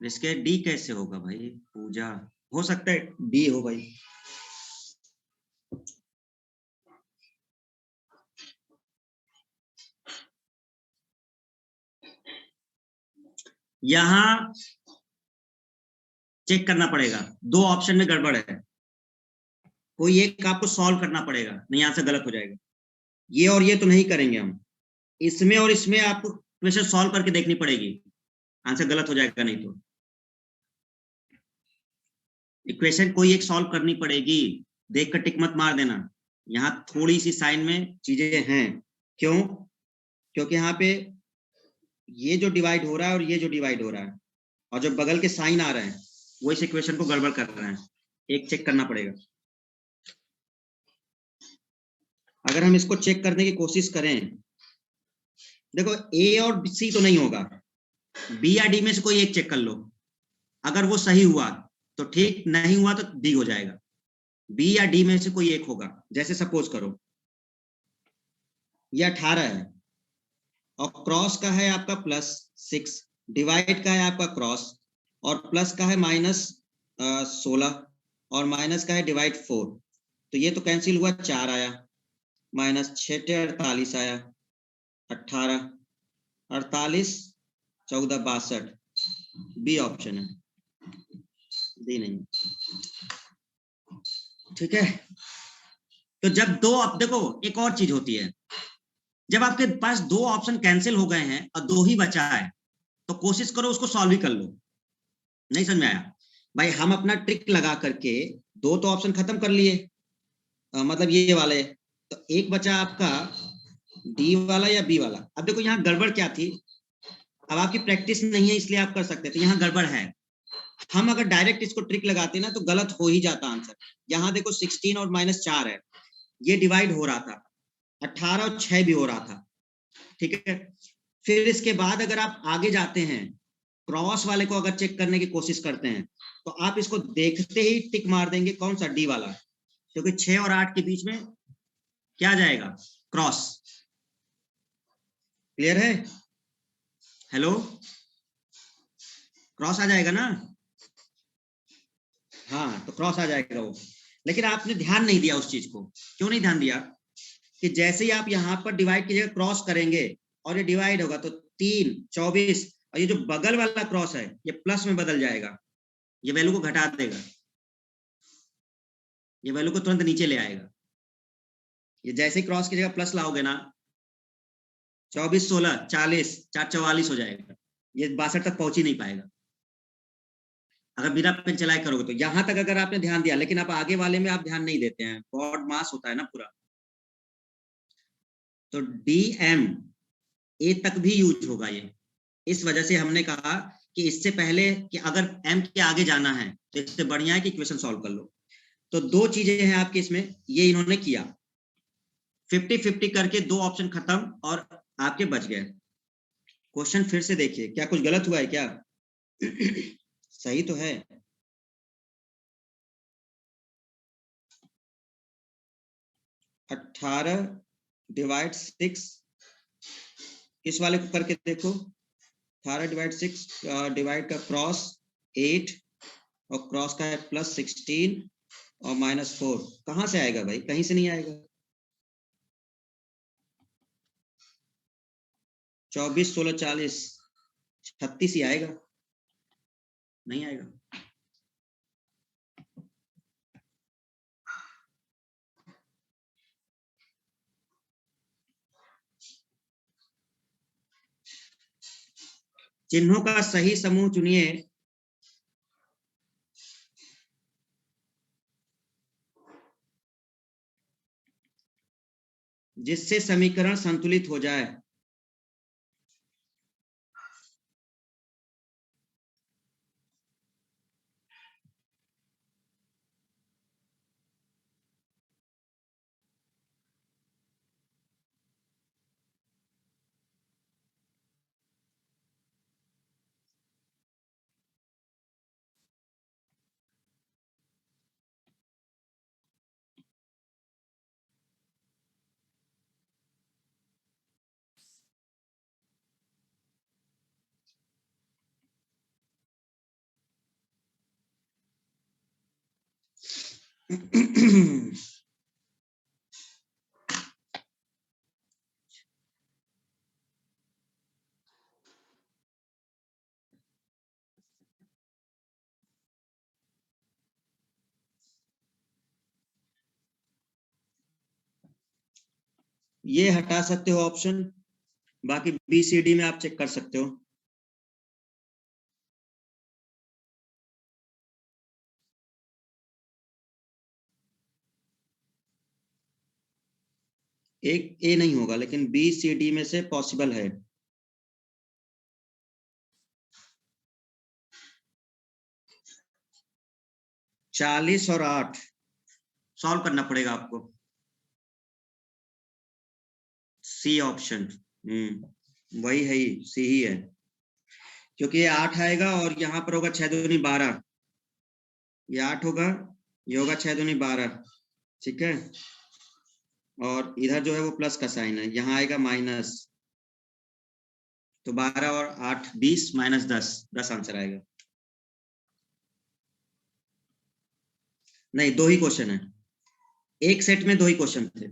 ऋषिकेश डी कैसे होगा भाई? पूजा हो सकता है डी हो भाई। यहां चेक करना पड़ेगा, दो ऑप्शन में गड़बड़ है, कोई एक आपको सॉल्व करना पड़ेगा, नहीं यहां से गलत हो जाएगा। ये और ये तो नहीं करेंगे हम, इसमें और इसमें आपको क्वेश्चन सॉल्व करके देखनी पड़ेगी, आंसर गलत हो जाएगा नहीं तो। इक्वेशन कोई एक सॉल्व करनी पड़ेगी, देख कर टिक मत मार देना। यहाँ थोड़ी सी साइन में चीजें हैं, क्यों? क्योंकि यहाँ पे ये जो डिवाइड हो रहा है और ये जो डिवाइड हो रहा है और जो बगल के साइन आ रहे हैं वो इस इक्वेशन को गड़बड़ कर रहे हैं, एक चेक करना पड़ेगा। अगर हम इसको चेक करने की कोशिश करें, देखो ए और सी तो नहीं होगा, बी या डी में से कोई एक चेक कर लो, अगर वो सही हुआ तो ठीक, नहीं हुआ तो डी हो जाएगा। बी या डी में से कोई एक होगा, जैसे सपोज करो ये 18 है और क्रॉस का है आपका +6, डिवाइड का है आपका क्रॉस और प्लस का है -16 और माइनस का है डिवाइड 4, तो ये तो कैंसिल हुआ, 4 आया, -6 48 आया, 18 48 14 62, बी ऑप्शन है, डी नहीं। ठीक है, तो जब दो, अब देखो एक और चीज होती है, जब आपके पास दो ऑप्शन कैंसिल हो गए हैं और दो ही बचा है तो कोशिश करो उसको सॉल्व ही कर लो। नहीं समझ में आया भाई? हम अपना ट्रिक लगा करके दो तो ऑप्शन खत्म कर लिए, मतलब ये वाले, तो एक बचा आपका डी वाला या बी वाला। अब देखो यहाँ गड़बड़ क्या थी, अब आपकी प्रैक्टिस नहीं है इसलिए आप कर सकते, तो यहाँ गड़बड़ है, हम अगर डायरेक्ट इसको ट्रिक लगाते ना तो गलत हो ही जाता आंसर। यहाँ देखो 16 और -4 है, ये डिवाइड हो रहा था, 18 और 6 भी हो रहा था, ठीक है। फिर इसके बाद अगर आप आगे जाते हैं, क्रॉस वाले को अगर चेक करने की कोशिश करते हैं तो आप इसको देखते ही टिक मार देंगे, कौन सा? डी वाला, क्योंकि 6 और 8 के बीच में क्या जाएगा? क्रॉस। क्लियर है? हेलो, क्रॉस आ जाएगा ना? हाँ, तो क्रॉस आ जाएगा वो, लेकिन आपने ध्यान नहीं दिया उस चीज को। क्यों नहीं ध्यान दिया? कि जैसे ही आप यहाँ पर डिवाइड की जगह क्रॉस करेंगे और ये डिवाइड होगा तो 3 24, और ये जो बगल वाला क्रॉस है ये प्लस में बदल जाएगा, ये वैल्यू को घटा देगा, ये वैल्यू को तुरंत नीचे ले आएगा। ये जैसे ही क्रॉस की जगह प्लस लाओगे ना, 24 16 40 4 44 हो जाएगा, ये 62 तक पहुंच ही नहीं पाएगा अगर बिना पेन चलाए करोगे तो। यहां तक अगर आपने ध्यान दिया, लेकिन आप आगे वाले में आप ध्यान नहीं देते हैं, गॉड मास होता है ना पूरा। तो डी एम ए तक भी यूज होगा ये, इस वजह से हमने कहा कि इससे पहले कि अगर एम के आगे जाना है तो इससे बढ़िया है कि इक्वेशन सॉल्व कर लो। तो दो चीजें हैं आपके इसमें, ये इन्होंने किया 50-50 करके, दो ऑप्शन खत्म और आपके बच गए। क्वेश्चन फिर से देखिए, क्या कुछ गलत हुआ है क्या? सही तो है। 18 डिवाइड 6, इस वाले को करके देखो, 18 डिवाइड 6, डिवाइड का क्रॉस 8 और क्रॉस का है +16 और -4, कहां से आएगा भाई? कहीं से नहीं आएगा। 24 16 40 36 ही आएगा, नहीं आएगा। चिन्हों का सही समूह चुनिए जिससे समीकरण संतुलित हो जाए। ये हटा सकते हो ऑप्शन, बाकी बी सी डी में आप चेक कर सकते हो। एक ए नहीं होगा, लेकिन बी सी डी में से पॉसिबल है। चालीस और 8 सॉल्व करना पड़ेगा आपको। सी ऑप्शन, वही है, ही सी ही है, क्योंकि ये 8 आएगा और यहाँ पर होगा 6 दूनी 12, ये 8 होगा, ये होगा 6 दूनी 12, ठीक है। और इधर जो है वो प्लस का साइन है, यहाँ आएगा माइनस, तो 12 और 8 20 माइनस 10, 10 आंसर आएगा। नहीं, 2 ही क्वेश्चन है, एक सेट में 2 ही क्वेश्चन थे।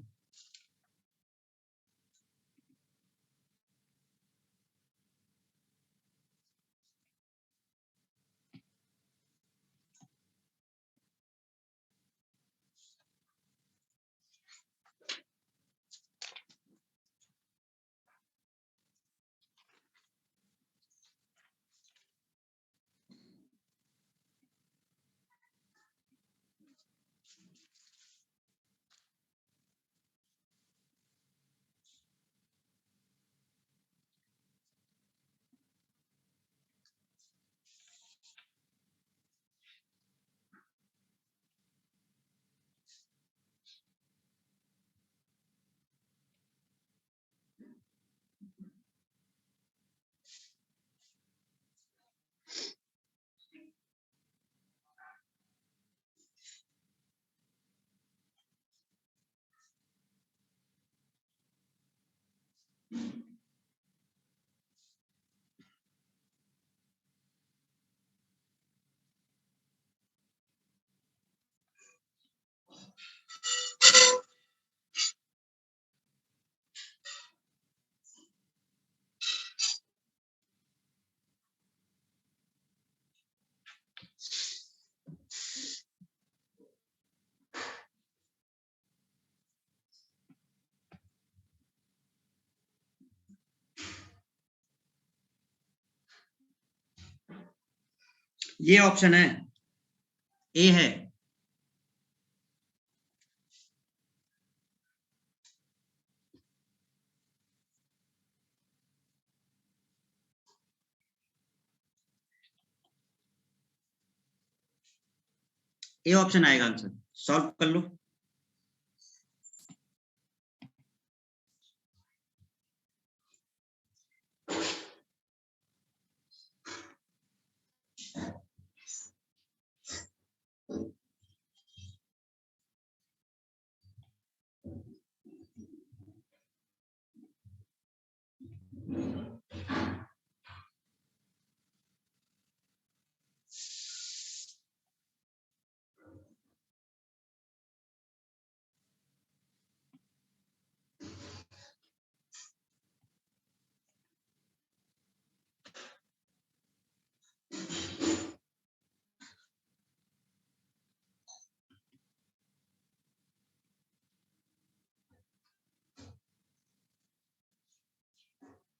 ये ऑप्शन है, ए है। ए ऑप्शन आएगा आंसर, सॉल्व कर लो।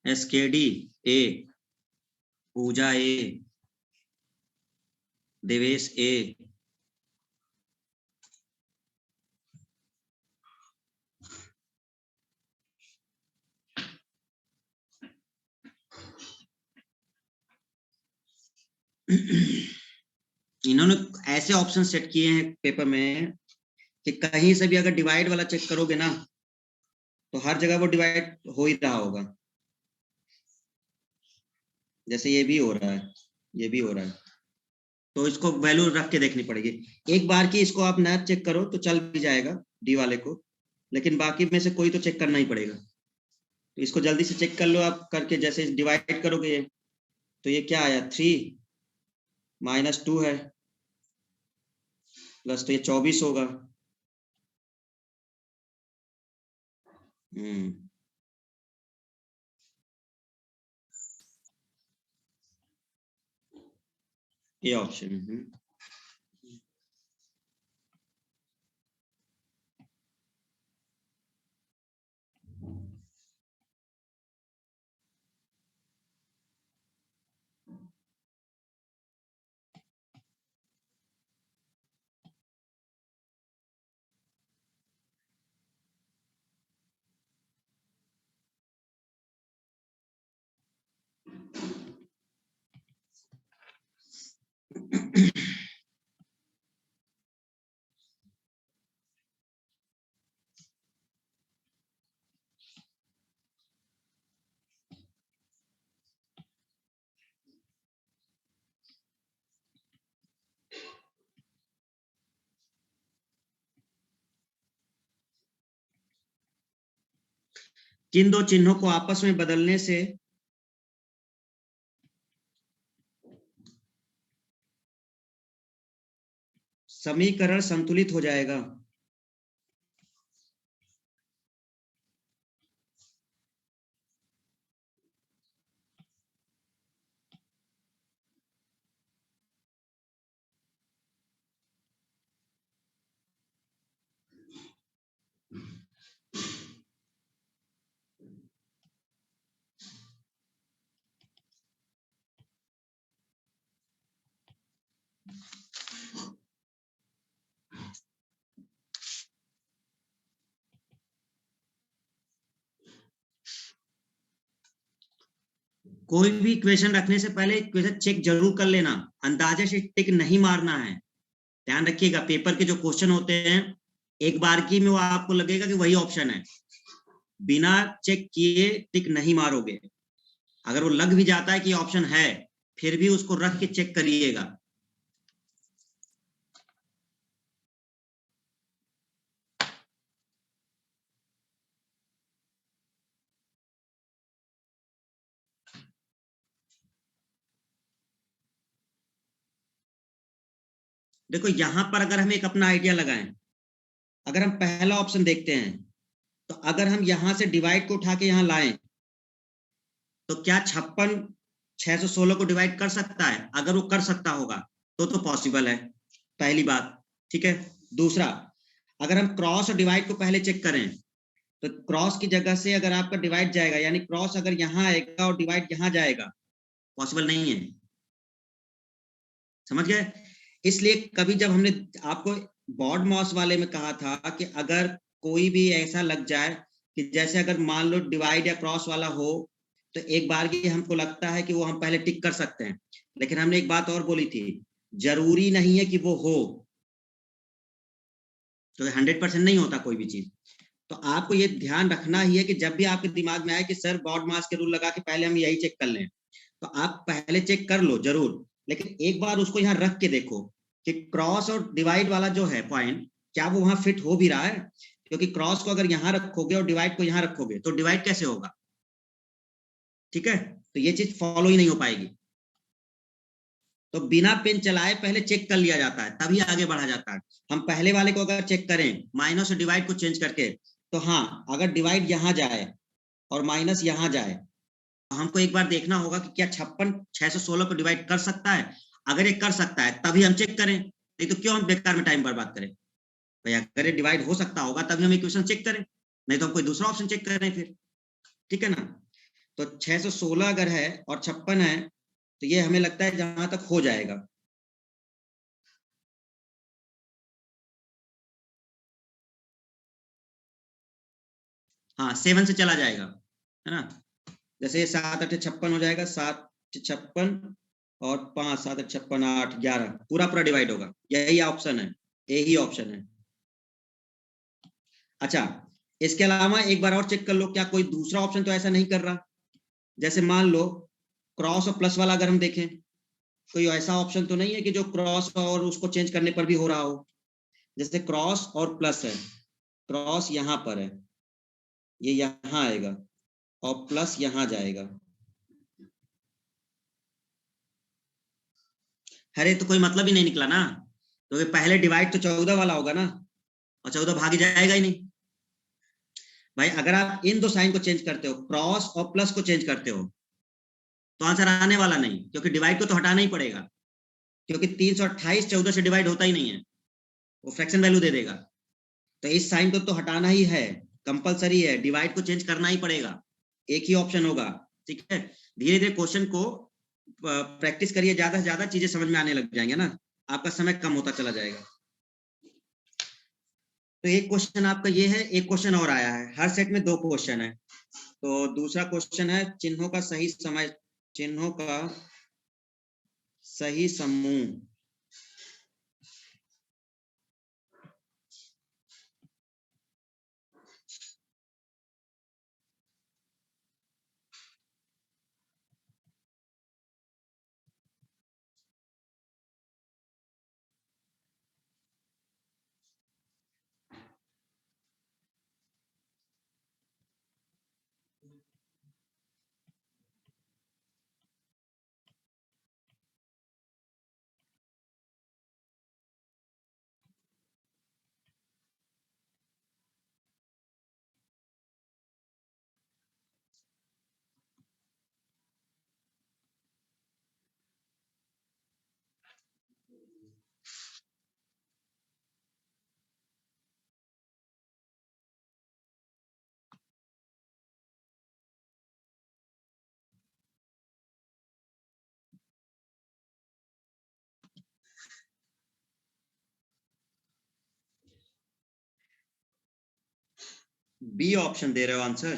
एसकेडी ए, पूजा ए, देवेश ए, इन्होंने ऐसे ऑप्शन सेट किए हैं पेपर में कि कहीं से भी अगर डिवाइड वाला चेक करोगे ना, तो हर जगह वो डिवाइड हो ही रहा होगा। जैसे ये भी हो रहा है, ये भी हो रहा है, तो इसको वैल्यू रख के देखनी पड़ेगी। एक बार की इसको आप ना चेक करो तो चल भी जाएगा डी वाले को, लेकिन बाकी में से कोई तो चेक करना ही पड़ेगा। तो इसको जल्दी से चेक कर लो आप करके, जैसे डिवाइड करोगे तो ये क्या आया, 3 -2 है, प्लस तो ये 24 होगा। ये ऑप्शन। किन दो चिन्हों को आपस में बदलने से समीकरण संतुलित हो जाएगा? कोई भी इक्वेशन रखने से पहले इक्वेशन चेक जरूर कर लेना, अंदाजे से टिक नहीं मारना है। ध्यान रखिएगा, पेपर के जो क्वेश्चन होते हैं एक बार की में वो आपको लगेगा कि वही ऑप्शन है, बिना चेक किए टिक नहीं मारोगे। अगर वो लग भी जाता है कि ऑप्शन है, फिर भी उसको रख के चेक करिएगा। देखो यहां पर अगर हम एक अपना आइडिया लगाएं, अगर हम पहला ऑप्शन देखते हैं, तो अगर हम यहां से डिवाइड को उठा के यहां लाएं, तो क्या 56 616 को डिवाइड कर सकता है? अगर वो कर सकता होगा तो पॉसिबल है, पहली बात। ठीक है। दूसरा, अगर हम क्रॉस और डिवाइड को पहले चेक करें, तो क्रॉस की जगह से अगर आपका डिवाइड जाएगा, यानी क्रॉस अगर यहां आएगा और डिवाइड यहां जाएगा, पॉसिबल नहीं है। समझ गए? इसलिए कभी जब हमने आपको बॉड मॉस वाले में कहा था कि अगर कोई भी ऐसा लग जाए कि जैसे अगर मान लो डिवाइड या क्रॉस वाला हो, तो एक बार की हमको लगता है कि वो हम पहले टिक कर सकते हैं, लेकिन हमने एक बात और बोली थी, जरूरी नहीं है कि वो हो, तो 100% नहीं होता कोई भी चीज। तो आपको ये ध्यान रखना ही है कि जब भी आपके दिमाग में आए कि सर बॉड मास के रूल लगा के पहले हम यही चेक कर लें, तो आप पहले चेक कर लो जरूर, लेकिन एक बार उसको यहाँ रख के देखो कि क्रॉस और डिवाइड वाला जो है पॉइंट, क्या वो वहां फिट हो भी रहा है? क्योंकि क्रॉस को अगर यहाँ रखोगे और डिवाइड को यहाँ रखोगे तो डिवाइड कैसे होगा? ठीक है, तो ये चीज फॉलो ही नहीं हो पाएगी। तो बिना पेन चलाए पहले चेक कर लिया जाता है, तभी आगे बढ़ा जाता है। हम पहले वाले को अगर चेक करें माइनस और डिवाइड को चेंज करके, तो हाँ, अगर डिवाइड यहाँ जाए और माइनस यहाँ जाए, तो हमको एक बार देखना होगा कि क्या 56 616 को डिवाइड कर सकता है। अगर ये कर सकता है तभी हम चेक करें, नहीं तो क्यों हम बेकार में टाइम बर्बाद करें भाई? अगर ये डिवाइड हो सकता होगा तभी हम इक्वेशन चेक करें, नहीं तो हम कोई दूसरा ऑप्शन चेक करें फिर। ठीक है ना? तो 616 अगर है और 56 है, तो ये हमें लगता है जहां तक हो जाएगा। हाँ, 7 से चला जाएगा, है ना? जैसे ये 7 8 56 हो जाएगा, 7 56 और 5 7 8 56 8 11, पूरा पूरा डिवाइड होगा। यही ऑप्शन है, यही ऑप्शन है। अच्छा, इसके अलावा एक बार और चेक कर लो, क्या कोई दूसरा ऑप्शन तो ऐसा नहीं कर रहा? जैसे मान लो क्रॉस और प्लस वाला अगर हम देखें, कोई ऐसा ऑप्शन तो नहीं है कि जो क्रॉस और उसको चेंज करने पर भी हो रहा हो? जैसे क्रॉस और प्लस है, क्रॉस यहां पर है, ये यहां आएगा और प्लस यहां जाएगा। अरे तो कोई मतलब ही नहीं निकला ना। तो पहले डिवाइड तो 14 वाला होगा ना, और 14 भाग जाएगा ही नहीं भाई। अगर आप इन दो साइन को चेंज करते हो, क्रॉस और प्लस को चेंज करते हो, तो आंसर आने वाला नहीं, क्योंकि डिवाइड को तो हटाना ही पड़ेगा, क्योंकि 328 14 से डिवाइड होता ही नहीं है, वो फ्रैक्शन वैल्यू दे देगा। तो इस साइन को तो हटाना ही है, कंपलसरी है, डिवाइड को चेंज करना ही पड़ेगा, एक ही ऑप्शन होगा। ठीक है, धीरे धीरे क्वेश्चन को प्रैक्टिस करिए, ज्यादा से ज्यादा चीजें समझ में आने लग जाएंगे ना, आपका समय कम होता चला जाएगा। तो एक क्वेश्चन आपका ये है, एक क्वेश्चन और आया है, हर सेट में 2 क्वेश्चन है। तो दूसरा क्वेश्चन है, चिन्हों का सही समय, चिन्हों का सही समूह। बी ऑप्शन दे रहे हो आंसर?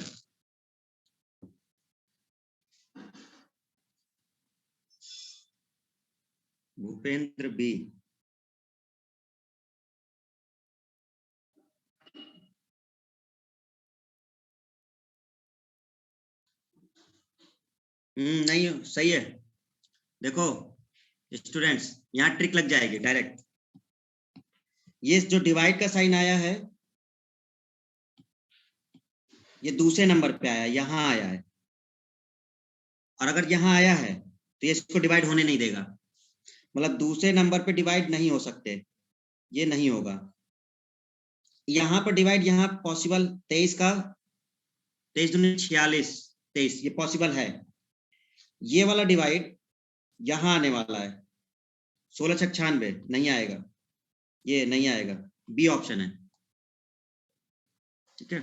भूपेंद्र बी। नहीं सही है। देखो स्टूडेंट्स, यहाँ ट्रिक लग जाएगी डायरेक्ट। ये जो डिवाइड का साइन आया है, ये दूसरे नंबर पे आया, यहाँ आया है, और अगर यहाँ आया है तो ये इसको डिवाइड होने नहीं देगा, मतलब दूसरे नंबर पे डिवाइड नहीं हो सकते, ये नहीं होगा। यहाँ पर डिवाइड, यहाँ पॉसिबल 23 का 23 दूनी 46, 23 ये पॉसिबल है। ये वाला डिवाइड यहाँ आने वाला है, 16 छक 96, नहीं आएगा, ये नहीं आएगा, बी ऑप्शन है। ठीक है,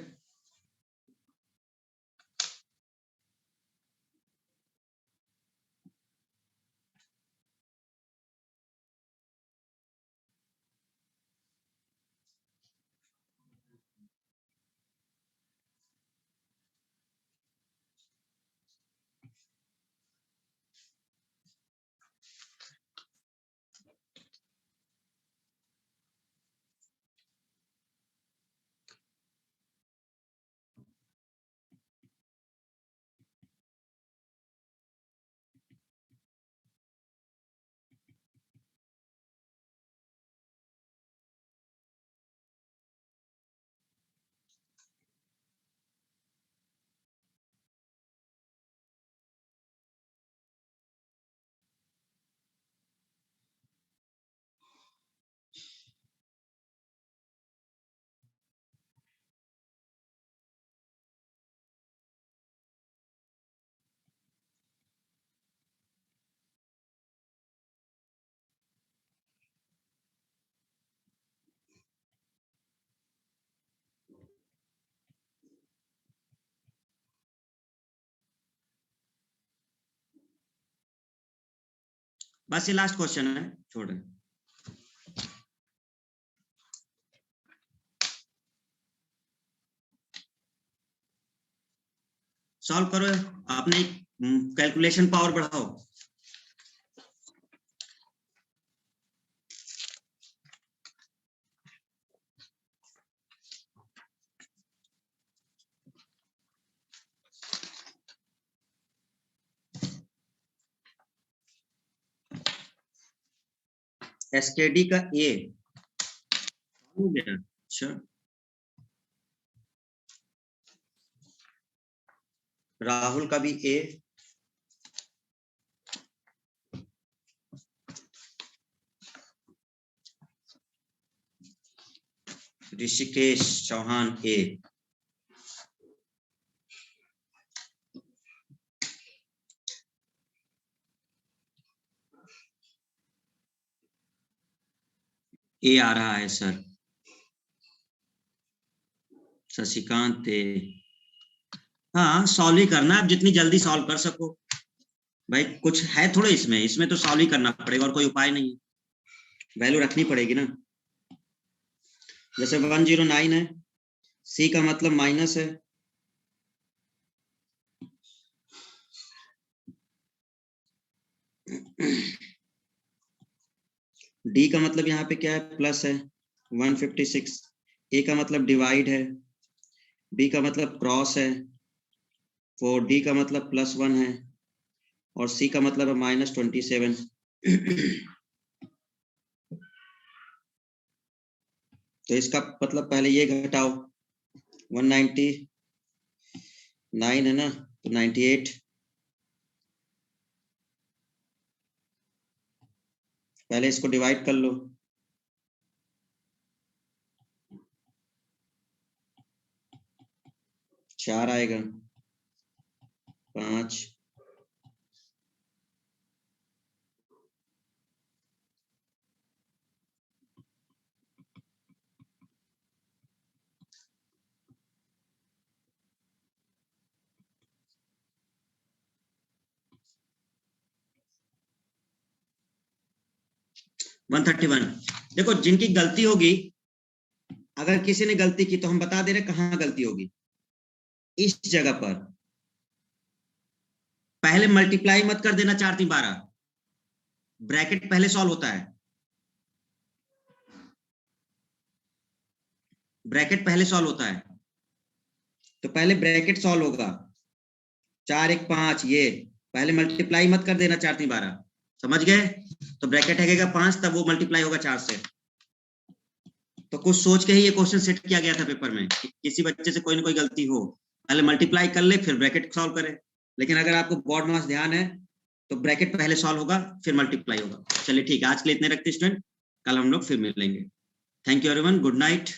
बस ये लास्ट क्वेश्चन है, छोड़। सॉल्व करो, अपने कैलकुलेशन पावर बढ़ाओ। एसकेडी का ए हो गया, अच्छा। राहुल का भी ए, ऋषिकेश चौहान ए। ए आ रहा है सर। शशिकांत ए। हाँ सॉल्व ही करना, आप जितनी जल्दी सॉल्व कर सको भाई, कुछ है थोड़े इसमें तो सॉल्व ही करना पड़ेगा और कोई उपाय नहीं है, वैल्यू रखनी पड़ेगी ना। जैसे 109 है, सी का मतलब माइनस है, डी का मतलब यहाँ पे क्या है, प्लस है 156, ए का मतलब डिवाइड है, बी का मतलब क्रॉस है, और डी का मतलब +1 है, और सी का मतलब है -27। तो इसका मतलब पहले ये घटाओ, 199 है ना, तो 98, पहले इसको डिवाइड कर लो, 4 आएगा, 5, 131। देखो जिनकी गलती होगी, अगर किसी ने गलती की तो हम बता दे रहे कहाँ गलती होगी, इस जगह पर पहले मल्टीप्लाई मत कर देना 4 3 12, ब्रैकेट पहले सॉल्व होता है, ब्रैकेट पहले सॉल्व होता है, तो पहले ब्रैकेट सॉल्व होगा, 4 1 5, ये पहले मल्टीप्लाई मत कर देना 4 3 12, समझ गए। तो ब्रैकेट है 5, तब वो मल्टीप्लाई होगा 4 से। तो कुछ सोच के ही ये क्वेश्चन सेट किया गया था पेपर में, कि किसी बच्चे से कोई ना कोई गलती हो, पहले मल्टीप्लाई कर ले फिर ब्रैकेट सॉल्व करे। लेकिन अगर आपको बोर्ड मास ध्यान है तो ब्रैकेट पहले सॉल्व होगा फिर मल्टीप्लाई होगा। चलिए ठीक है, आज के लिए इतने रखते स्टूडेंट, कल हम लोग फिर मिलेंगे। Thank you everyone, good night.